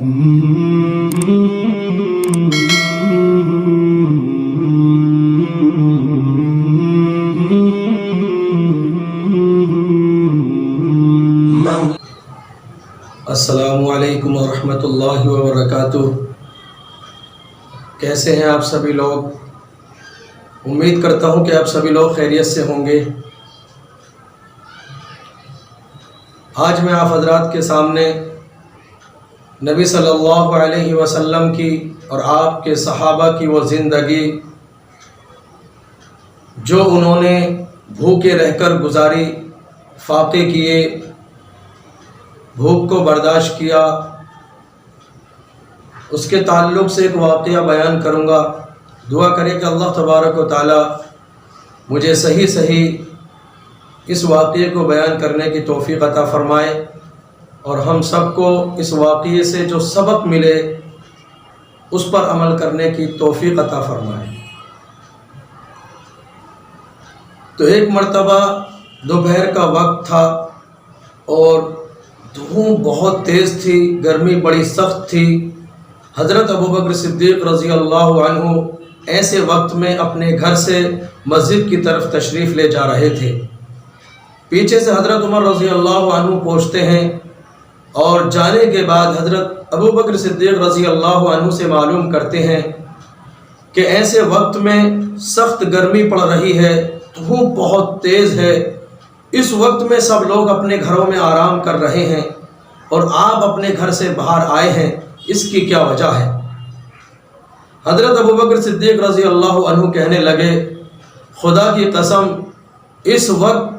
السلام علیکم ورحمۃ اللہ وبرکاتہ۔ کیسے ہیں آپ سبھی لوگ؟ امید کرتا ہوں کہ آپ سبھی لوگ خیریت سے ہوں گے۔ آج میں آپ حضرات کے سامنے نبی صلی اللہ علیہ وسلم کی اور آپ کے صحابہ کی وہ زندگی جو انہوں نے بھوکے رہ کر گزاری، فاقے کیے، بھوک کو برداشت کیا، اس کے تعلق سے ایک واقعہ بیان کروں گا۔ دعا کریں کہ اللہ تبارک و تعالی مجھے صحیح اس واقعے کو بیان کرنے کی توفیق عطا فرمائے، اور ہم سب کو اس واقعے سے جو سبق ملے اس پر عمل کرنے کی توفیق عطا فرمائے۔ تو ایک مرتبہ دوپہر کا وقت تھا اور دھوپ بہت تیز تھی، گرمی بڑی سخت تھی۔ حضرت ابوبکر صدیق رضی اللہ عنہ ایسے وقت میں اپنے گھر سے مسجد کی طرف تشریف لے جا رہے تھے۔ پیچھے سے حضرت عمر رضی اللہ عنہ پہنچتے ہیں، اور جانے کے بعد حضرت ابوبکر صدیق رضی اللہ عنہ سے معلوم کرتے ہیں کہ ایسے وقت میں سخت گرمی پڑ رہی ہے، دھوپ بہت تیز ہے، اس وقت میں سب لوگ اپنے گھروں میں آرام کر رہے ہیں اور آپ اپنے گھر سے باہر آئے ہیں، اس کی کیا وجہ ہے؟ حضرت ابوبکر صدیق رضی اللہ عنہ کہنے لگے، خدا کی قسم، اس وقت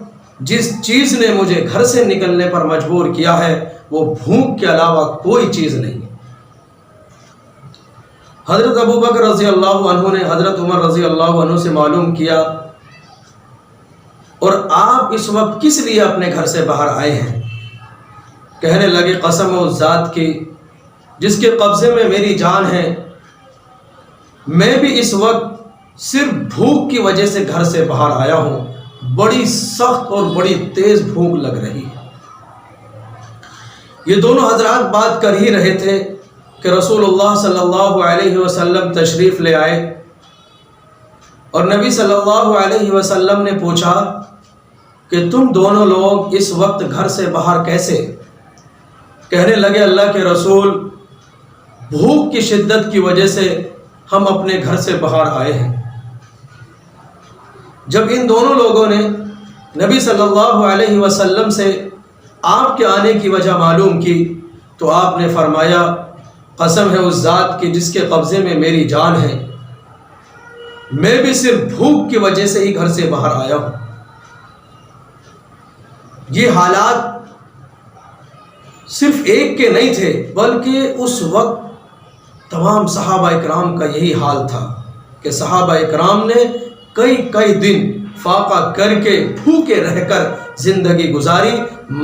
جس چیز نے مجھے گھر سے نکلنے پر مجبور کیا ہے وہ بھوک کے علاوہ کوئی چیز نہیں۔ حضرت ابوبکر رضی اللہ عنہ نے حضرت عمر رضی اللہ عنہ سے معلوم کیا، اور آپ اس وقت کس لیے اپنے گھر سے باہر آئے ہیں؟ کہنے لگے، قسم اس ذات کی جس کے قبضے میں میری جان ہے، میں بھی اس وقت صرف بھوک کی وجہ سے گھر سے باہر آیا ہوں، بڑی سخت اور بڑی تیز بھوک لگ رہی ہے۔ یہ دونوں حضرات بات کر ہی رہے تھے کہ رسول اللہ صلی اللہ علیہ وسلم تشریف لے آئے، اور نبی صلی اللہ علیہ وسلم نے پوچھا کہ تم دونوں لوگ اس وقت گھر سے باہر کیسے؟ کہنے لگے، اللہ کے رسول، بھوک کی شدت کی وجہ سے ہم اپنے گھر سے باہر آئے ہیں۔ جب ان دونوں لوگوں نے نبی صلی اللہ علیہ وسلم سے آپ کے آنے کی وجہ معلوم کی تو آپ نے فرمایا، قسم ہے اس ذات کی جس کے قبضے میں میری جان ہے، میں بھی صرف بھوک کی وجہ سے ہی گھر سے باہر آیا ہوں۔ یہ حالات صرف ایک کے نہیں تھے، بلکہ اس وقت تمام صحابہ اکرام کا یہی حال تھا کہ صحابہ اکرام نے کئی دن فاقہ کر کے بھوکے رہ کر زندگی گزاری،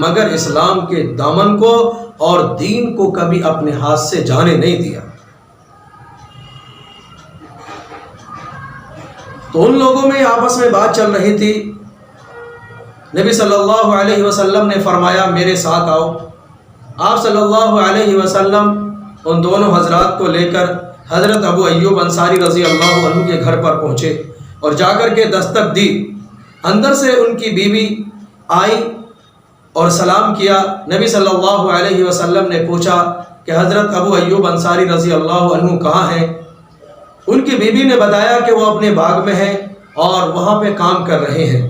مگر اسلام کے دامن کو اور دین کو کبھی اپنے ہاتھ سے جانے نہیں دیا۔ تو ان لوگوں میں آپس میں بات چل رہی تھی، نبی صلی اللہ علیہ وسلم نے فرمایا، میرے ساتھ آؤ۔ آپ صلی اللہ علیہ وسلم ان دونوں حضرات کو لے کر حضرت ابو ایوب انصاری رضی اللہ عنہ کے گھر پر پہنچے، اور جا کر کے دستک دی۔ اندر سے ان کی بیوی آئی اور سلام کیا۔ نبی صلی اللہ علیہ وسلم نے پوچھا کہ حضرت ابو ایوب انصاری رضی اللہ عنہ کہاں ہیں؟ ان کی بیوی نے بتایا کہ وہ اپنے باغ میں ہیں اور وہاں پہ کام کر رہے ہیں۔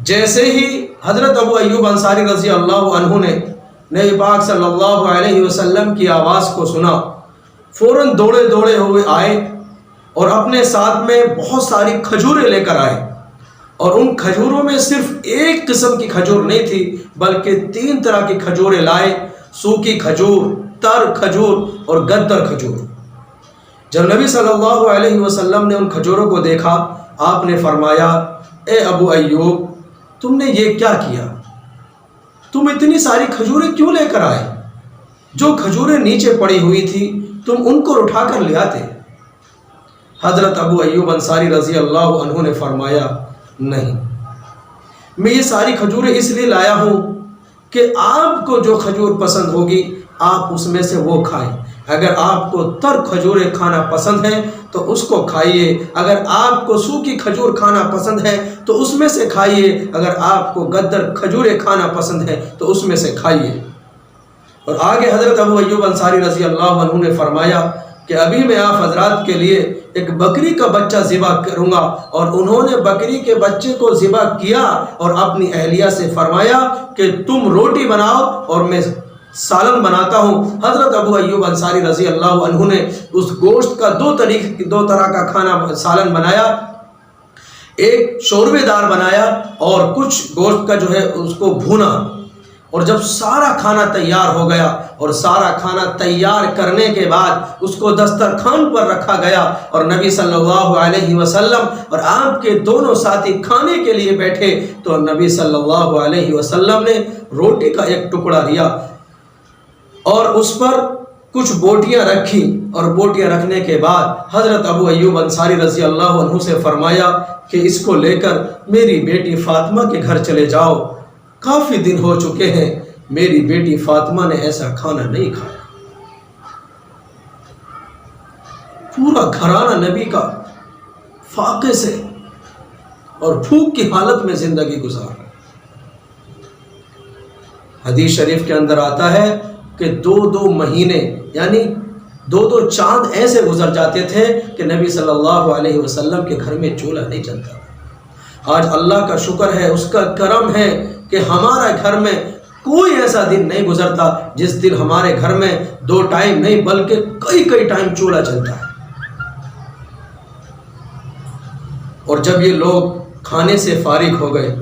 جیسے ہی حضرت ابو ایوب انصاری رضی اللہ عنہ نے نبی پاک صلی اللہ علیہ وسلم کی آواز کو سنا، فوراً دوڑے ہوئے آئے اور اپنے ساتھ میں بہت ساری کھجوریں لے کر آئے، اور ان کھجوروں میں صرف ایک قسم کی کھجور نہیں تھی بلکہ 3 طرح کی کھجوریں لائے، سوکھی کھجور، تر کھجور اور گدر کھجور۔ جب نبی صلی اللہ علیہ وسلم نے ان کھجوروں کو دیکھا، آپ نے فرمایا، اے ابو ایوب، تم نے یہ کیا کیا؟ تم اتنی ساری کھجوریں کیوں لے کر آئے؟ جو کھجوریں نیچے پڑی ہوئی تھی تم ان کو اٹھا کر لے آتے۔ حضرت ابو ایوب انصاری رضی اللہ عنہ نے فرمایا، نہیں، میں یہ ساری کھجوریں اس لیے لایا ہوں کہ آپ کو جو کھجور پسند ہوگی آپ اس میں سے وہ کھائیں۔ اگر آپ کو تر کھجوریں کھانا پسند ہے تو اس کو کھائیے، اگر آپ کو سوکھی کھجور کھانا پسند ہے تو اس میں سے کھائیے، اگر آپ کو گدر کھجوریں کھانا پسند ہے تو اس میں سے کھائیے۔ اور آگے حضرت ابو ایوب انصاری رضی اللہ عنہ نے فرمایا کہ ابھی میں آپ حضرات کے لیے ایک بکری کا بچہ ذبح کروں گا، اور انہوں نے بکری کے بچے کو ذبح کیا اور اپنی اہلیہ سے فرمایا کہ تم روٹی بناؤ اور میں سالن بناتا ہوں۔ حضرت ابو ایوب انصاری رضی اللہ عنہ نے اس گوشت کا دو طرح کا کھانا سالن بنایا، ایک شوربے دار بنایا اور کچھ گوشت کا جو ہے اس کو بھونا، اور جب سارا کھانا تیار ہو گیا اور سارا کھانا تیار کرنے کے بعد اس کو دسترخوان پر رکھا گیا اور نبی صلی اللہ علیہ وسلم اور آپ کے دونوں ساتھی کھانے کے لیے بیٹھے، تو نبی صلی اللہ علیہ وسلم نے روٹی کا ایک ٹکڑا لیا اور اس پر کچھ بوٹیاں رکھی، اور بوٹیاں رکھنے کے بعد حضرت ابو ایوب انصاری رضی اللہ عنہ سے فرمایا کہ اس کو لے کر میری بیٹی فاطمہ کے گھر چلے جاؤ، کافی دن ہو چکے ہیں میری بیٹی فاطمہ نے ایسا کھانا نہیں کھایا۔ پورا گھرانہ نبی کا فاقے سے اور بھوک کی حالت میں زندگی گزار۔ حدیث شریف کے اندر آتا ہے کہ 2 مہینے یعنی 2 چاند ایسے گزر جاتے تھے کہ نبی صلی اللہ علیہ وسلم کے گھر میں چولہا نہیں جلتا۔ آج اللہ کا شکر ہے، اس کا کرم ہے کہ ہمارا گھر میں کوئی ایسا دن نہیں گزرتا جس دن ہمارے گھر میں 2 ٹائم نہیں بلکہ کئی ٹائم چولہا چلتا ہے۔ اور جب یہ لوگ کھانے سے فارغ ہو گئے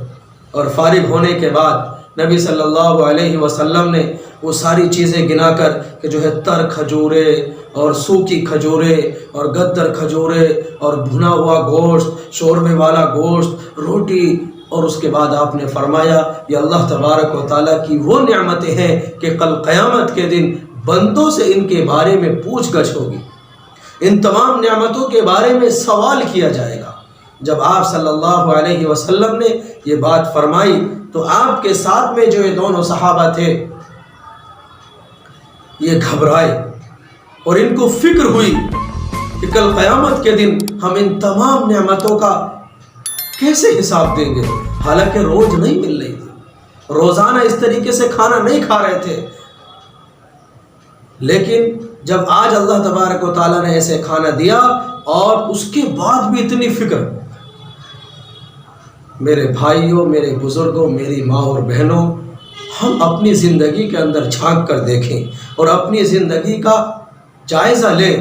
اور فارغ ہونے کے بعد نبی صلی اللہ علیہ وسلم نے وہ ساری چیزیں گنا کر کہ جو ہے تر کھجوریں اور سوکھی کھجوریں اور گدر کھجوریں اور بھنا ہوا گوشت، شوربے والا گوشت، روٹی، اور اس کے بعد آپ نے فرمایا یہ اللہ تبارک و تعالیٰ کی وہ نعمتیں ہیں کہ کل قیامت کے دن بندوں سے ان کے بارے میں پوچھ گچھ ہوگی، ان تمام نعمتوں کے بارے میں سوال کیا جائے گا۔ جب آپ صلی اللہ علیہ وسلم نے یہ بات فرمائی تو آپ کے ساتھ میں جو یہ دونوں صحابہ تھے یہ گھبرائے، اور ان کو فکر ہوئی کہ کل قیامت کے دن ہم ان تمام نعمتوں کا کیسے حساب دیں گے، حالانکہ روز نہیں مل رہی تھی، روزانہ اس طریقے سے کھانا نہیں کھا رہے تھے، لیکن جب آج اللہ تبارک و تعالیٰ نے ایسے کھانا دیا اور اس کے بعد بھی اتنی فکر۔ میرے بھائیوں، میرے بزرگوں، میری ماں اور بہنوں، ہم اپنی زندگی کے اندر جھانک کر دیکھیں اور اپنی زندگی کا جائزہ لیں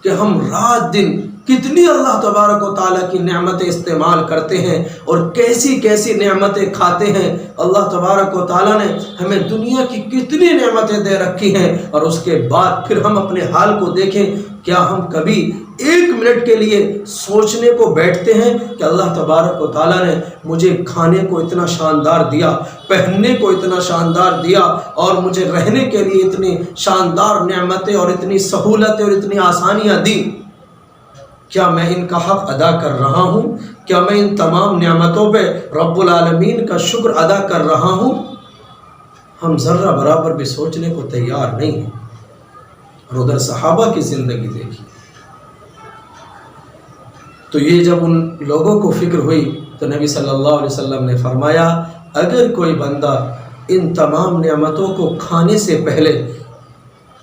کہ ہم رات دن کتنی اللہ تبارک و تعالیٰ کی نعمتیں استعمال کرتے ہیں اور کیسی کیسی نعمتیں کھاتے ہیں۔ اللہ تبارک و تعالیٰ نے ہمیں دنیا کی کتنی نعمتیں دے رکھی ہیں، اور اس کے بعد پھر ہم اپنے حال کو دیکھیں، کیا ہم کبھی 1 منٹ کے لیے سوچنے کو بیٹھتے ہیں کہ اللہ تبارک و تعالیٰ نے مجھے کھانے کو اتنا شاندار دیا، پہننے کو اتنا شاندار دیا، اور مجھے رہنے کے لیے اتنی شاندار نعمتیں اور اتنی سہولتیں اور اتنی آسانیاں دی، کیا میں ان کا حق ادا کر رہا ہوں؟ کیا میں ان تمام نعمتوں پہ رب العالمین کا شکر ادا کر رہا ہوں؟ ہم ذرہ برابر بھی سوچنے کو تیار نہیں ہیں۔ اور ادھر صحابہ کی زندگی دیکھی تو یہ جب ان لوگوں کو فکر ہوئی تو نبی صلی اللہ علیہ وسلم نے فرمایا اگر کوئی بندہ ان تمام نعمتوں کو کھانے سے پہلے،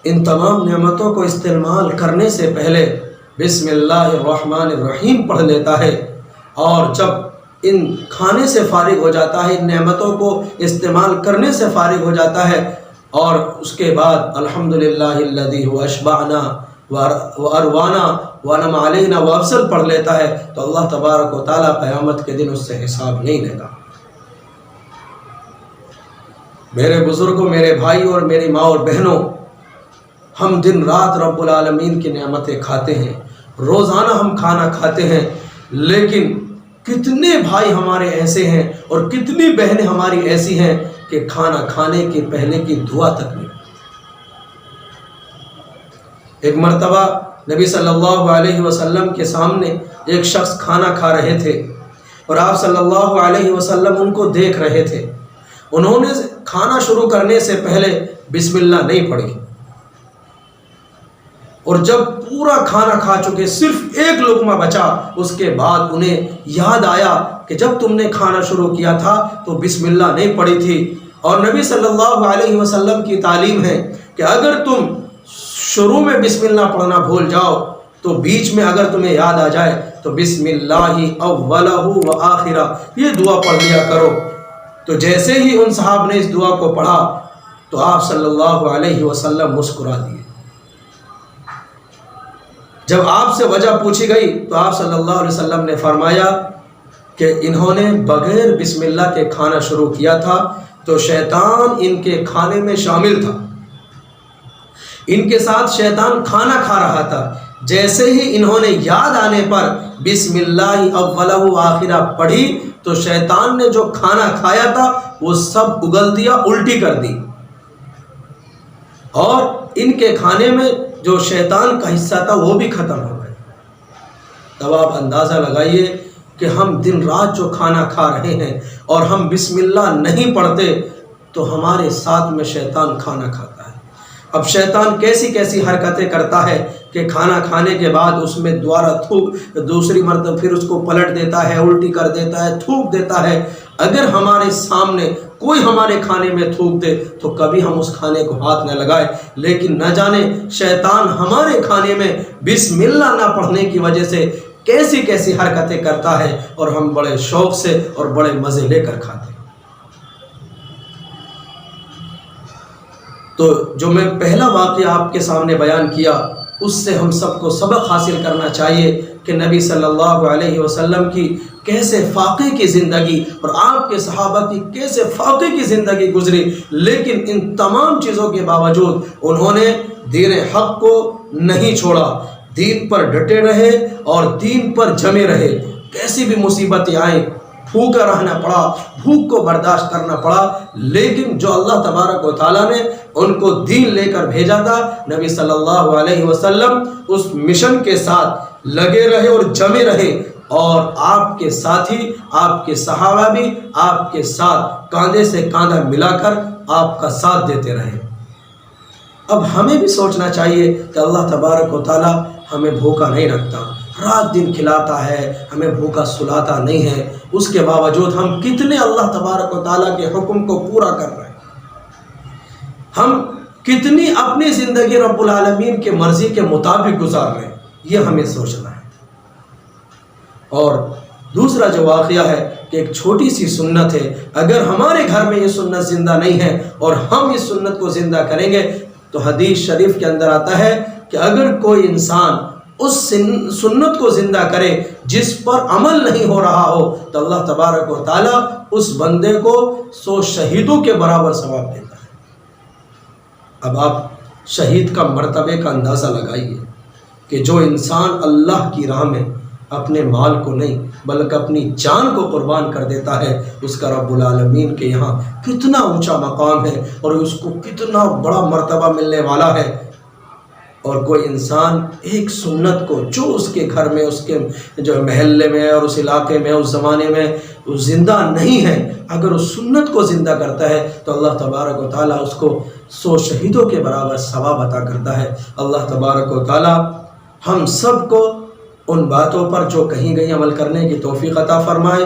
ان تمام نعمتوں کو استعمال کرنے سے پہلے بسم اللہ الرحمن الرحیم پڑھ لیتا ہے، اور جب ان کھانے سے فارغ ہو جاتا ہے، ان نعمتوں کو استعمال کرنے سے فارغ ہو جاتا ہے، اور اس کے بعد الحمدللہ الذی هو اشبعنا واروانا وانعم علینا وافضل پڑھ لیتا ہے، تو اللہ تبارک و تعالیٰ قیامت کے دن اس سے حساب نہیں لے گا۔ میرے بزرگوں، میرے بھائی اور میری ماں اور بہنوں، ہم دن رات رب العالمین کی نعمتیں کھاتے ہیں، روزانہ ہم کھانا کھاتے ہیں، لیکن کتنے بھائی ہمارے ایسے ہیں اور کتنی بہنیں ہماری ایسی ہیں کہ کھانا کھانے کے پہلے کی دعا تک نہیں۔ ایک مرتبہ نبی صلی اللہ علیہ وسلم کے سامنے ایک شخص کھانا کھا رہے تھے اور آپ صلی اللہ علیہ وسلم ان کو دیکھ رہے تھے۔ انہوں نے کھانا شروع کرنے سے پہلے بسم اللہ نہیں پڑھی، اور جب پورا کھانا کھا چکے صرف ایک لقمہ بچا، اس کے بعد انہیں یاد آیا کہ جب تم نے کھانا شروع کیا تھا تو بسم اللہ نہیں پڑھی تھی۔ اور نبی صلی اللہ علیہ وسلم کی تعلیم ہے کہ اگر تم شروع میں بسم اللہ پڑھنا بھول جاؤ تو بیچ میں اگر تمہیں یاد آ جائے تو بسم اللہ اولہ و آخرہ یہ دعا پڑھ لیا کرو۔ تو جیسے ہی ان صحاب نے اس دعا کو پڑھا تو آپ صلی اللہ علیہ وسلم مسکرا دیے۔ جب آپ سے وجہ پوچھی گئی تو آپ صلی اللہ علیہ وسلم نے فرمایا کہ انہوں نے بغیر بسم اللہ کے کھانا شروع کیا تھا تو شیطان ان کے کھانے میں شامل تھا، ان کے ساتھ شیطان کھانا کھا رہا تھا۔ جیسے ہی انہوں نے یاد آنے پر بسم اللہ اولہ و آخرہ پڑھی تو شیطان نے جو کھانا کھایا تھا وہ سب اگل دیا، الٹی کر دی، اور ان کے کھانے میں جو شیطان کا حصہ تھا وہ بھی ختم ہو گیا۔ تب آپ اندازہ لگائیے کہ ہم دن رات جو کھانا کھا رہے ہیں اور ہم بسم اللہ نہیں پڑھتے تو ہمارے ساتھ میں شیطان کھانا کھاتا ہے۔ اب شیطان کیسی کیسی حرکتیں کرتا ہے کہ کھانا کھانے کے بعد اس میں دوبارہ تھوک، دوسری مرتبہ پھر اس کو پلٹ دیتا ہے، الٹی کر دیتا ہے، تھوک دیتا ہے۔ اگر ہمارے سامنے کوئی ہمارے کھانے میں تھوک دے تو کبھی ہم اس کھانے کو ہاتھ نہ لگائے، لیکن نہ جانے شیطان ہمارے کھانے میں بسم اللہ نہ پڑھنے کی وجہ سے کیسی کیسی حرکتیں کرتا ہے، اور ہم بڑے شوق سے اور بڑے مزے لے کر کھاتے ہیں۔ تو جو میں پہلا واقعہ آپ کے سامنے بیان کیا اس سے ہم سب کو سبق حاصل کرنا چاہیے کہ نبی صلی اللہ علیہ وسلم کی کیسے فاقے کی زندگی اور آپ کے صحابہ کی کیسے فاقے کی زندگی گزری، لیکن ان تمام چیزوں کے باوجود انہوں نے دین حق کو نہیں چھوڑا، دین پر ڈٹے رہے اور دین پر جمے رہے۔ کیسی بھی مصیبتیں آئیں، بھوکا رہنا پڑا، بھوک کو برداشت کرنا پڑا، لیکن جو اللہ تبارک و تعالیٰ نے ان کو دین لے کر بھیجا تھا، نبی صلی اللہ علیہ وسلم اس مشن کے ساتھ لگے رہے اور جمے رہے، اور آپ کے ساتھی، آپ کے صحابہ بھی آپ کے ساتھ کاندھے سے کاندھا ملا کر آپ کا ساتھ دیتے رہے۔ اب ہمیں بھی سوچنا چاہیے کہ اللہ تبارک و تعالیٰ ہمیں بھوکا نہیں رکھتا، رات دن کھلاتا ہے، ہمیں بھوکا سلاتا نہیں ہے، اس کے باوجود ہم کتنے اللہ تبارک و تعالیٰ کے حکم کو پورا کر رہے ہیں، ہم کتنی اپنی زندگی رب العالمین کے مرضی کے مطابق گزار رہے ہیں، یہ ہمیں سوچنا ہے۔ اور دوسرا جو واقعہ ہے کہ ایک چھوٹی سی سنت ہے، اگر ہمارے گھر میں یہ سنت زندہ نہیں ہے اور ہم اس سنت کو زندہ کریں گے تو حدیث شریف کے اندر آتا ہے کہ اگر کوئی انسان اس سنت کو زندہ کرے جس پر عمل نہیں ہو رہا ہو تو اللہ تبارک و تعالیٰ اس بندے کو 100 شہیدوں کے برابر ثواب دیتا ہے۔ اب آپ شہید کا مرتبے کا اندازہ لگائیے کہ جو انسان اللہ کی راہ میں اپنے مال کو نہیں بلکہ اپنی جان کو قربان کر دیتا ہے، اس کا رب العالمین کے یہاں کتنا اونچا مقام ہے اور اس کو کتنا بڑا مرتبہ ملنے والا ہے۔ اور کوئی انسان ایک سنت کو جو اس کے گھر میں، اس کے جو محلے میں اور اس علاقے میں، اس زمانے میں وہ زندہ نہیں ہے، اگر اس سنت کو زندہ کرتا ہے تو اللہ تبارک و تعالیٰ اس کو 100 شہیدوں کے برابر ثواب عطا کرتا ہے۔ اللہ تبارک و تعالیٰ ہم سب کو ان باتوں پر جو کہیں گئی عمل کرنے کی توفیق عطا فرمائے،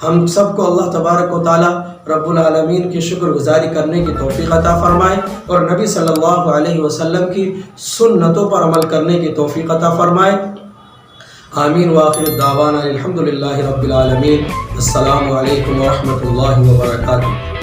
ہم سب کو اللہ تبارک و تعالیٰ رب العالمین کی شکر گزاری کرنے کی توفیق عطا فرمائے، اور نبی صلی اللہ علیہ وسلم کی سنتوں پر عمل کرنے کی توفیق عطا فرمائے۔ آمین وآخر دعوانا الحمدللہ رب العالمین۔ السلام علیکم ورحمۃ اللہ وبرکاتہ۔